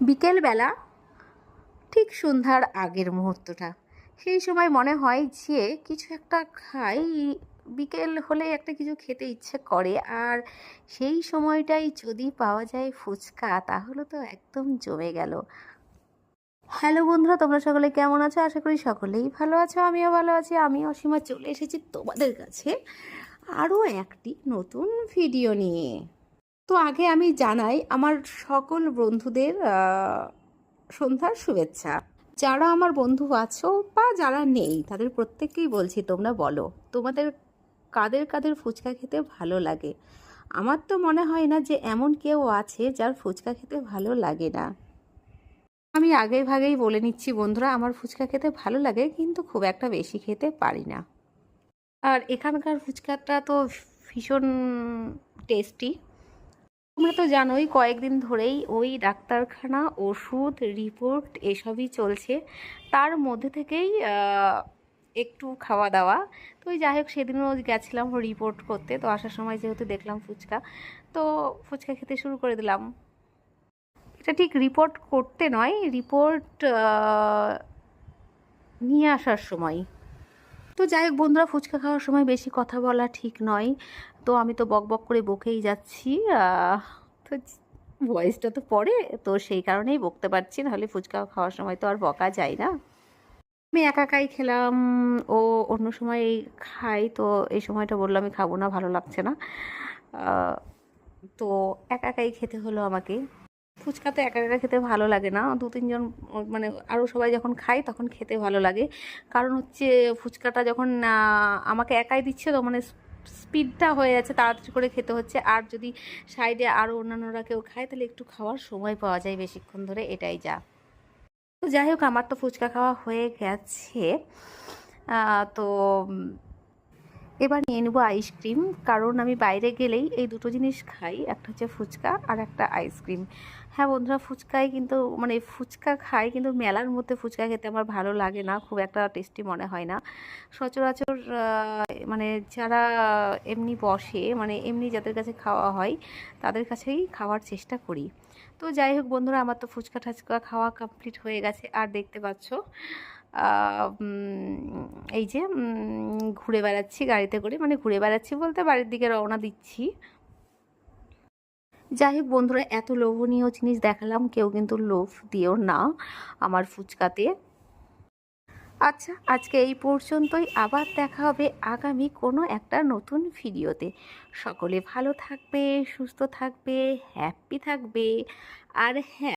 বিকেলবেলা ঠিক সন্ধ্যার আগের মুহূর্তটা, সেই সময় মনে হয় যে কিছু একটা খাই। বিকেল হলে একটা কিছু খেতে ইচ্ছে করে, আর সেই সময়টাই যদি পাওয়া যায় ফুচকা, তাহলে তো একদম জমে গেল। হ্যালো বন্ধুরা, তোমরা সকলে কেমন আছো? আশা করি সকলেই ভালো আছো, আমিও ভালো আছি। আমি অসীমা চলে এসেছি তোমাদের কাছে আরও একটি নতুন ভিডিও নিয়ে। তো আগে আমি জানাই আমার সকল বন্ধুদের সন্ধ্যার শুভেচ্ছা। যারা আমার বন্ধু আছো বা যারা নেই, তাদের প্রত্যেককেই বলছি, তোমরা বলো তোমাদের কাদের কাদের ফুচকা খেতে ভালো লাগে। আমার তো মনে হয় না যে এমন কেউ আছে যার ফুচকা খেতে ভালো লাগে না। আমি আগেই ভাগেই বলে নিচ্ছি বন্ধুরা, আমার ফুচকা খেতে ভালো লাগে, কিন্তু খুব একটা বেশি খেতে পারি না। আর এখানকার ফুচকাটা তো ভীষণ টেস্টি। তোমরা তো জানোই কয়েকদিন ধরেই ওই ডাক্তারখানা, ওষুধ, রিপোর্ট এসবই চলছে। তার মধ্যে থেকেই একটু খাওয়া দাওয়া। তো ওই যাই হোক, সেদিনও গেছিলাম রিপোর্ট করতে, তো আসার সময় যেহেতু দেখলাম ফুচকা, তো ফুচকা খেতে শুরু করে দিলাম। এটা ঠিক রিপোর্ট করতে নয়, রিপোর্ট নিয়ে আসার সময়। তো যাই হোক বন্ধুরা, ফুচকা খাওয়ার সময় বেশি কথা বলা ঠিক নয়, তো আমি তো বক বক করে বকেই যাচ্ছি। তো ভয়েসটা তো পড়ে, তো সেই কারণেই বকতে পারছি, নাহলে ফুচকা খাওয়ার সময় তো আর বকা যায় না। আমি একা একাই খেলাম, ও অন্য সময় খাই, তো এই সময়টা বললো আমি খাবো না, ভালো লাগছে না। তো একা একাই খেতে হলো আমাকে। ফুচকা তো একা একা খেতে ভালো লাগে না, দু তিনজন মানে আরও সবাই যখন খায় তখন খেতে ভালো লাগে। কারণ হচ্ছে ফুচকাটা যখন আমাকে একাই দিচ্ছে, তো মানে স্পিডটা হয়ে যাচ্ছে, তাড়াতাড়ি করে খেতে হচ্ছে। আর যদি সাইডে আরও অন্যান্যরা কেউ খায়, তাহলে একটু খাওয়ার সময় পাওয়া যায় বেশিক্ষণ ধরে, এটাই যা। তো যাই হোক, আমার তো ফুচকা খাওয়া হয়ে গেছে। তো এবার নিয়ে নেবো আইসক্রিম, কারণ আমি বাইরে গেলেই এই দুটো জিনিস খাই, একটা হচ্ছে ফুচকা আর একটা আইসক্রিম। হ্যাঁ বন্ধুরা, ফুচকাই কিন্তু মানে ফুচকা খাই, কিন্তু মেলার মধ্যে ফুচকা খেতে আমার ভালো লাগে না, খুব একটা টেস্টি মনে হয় না। সচরাচর মানে যারা এমনি বসে, মানে এমনি যাদের কাছে খাওয়া হয়, তাদের কাছেই খাওয়ার চেষ্টা করি। তো যাই হোক বন্ধুরা, আমার তো ফুচকা ঠাচকা খাওয়া কমপ্লিট হয়ে গেছে। আর দেখতে পাচ্ছ এই যে ঘুরে বেড়াচ্ছি গাড়িতে করে, মানে ঘুরে বেড়াচ্ছি বলতে বাড়ির দিকে রওনা দিচ্ছি। যাই হোক বন্ধুরা, এত লোভনীয় জিনিস দেখালাম, কেউ কিন্তু লোভ দিও না আমার ফুচকাতে। আচ্ছা, আজকে এই পর্যন্তই, আবার দেখা হবে আগামী কোনো একটা নতুন ভিডিওতে। সকলে ভালো থাকবে, সুস্থ থাকবে, হ্যাপি থাকবে। আর হ্যাঁ,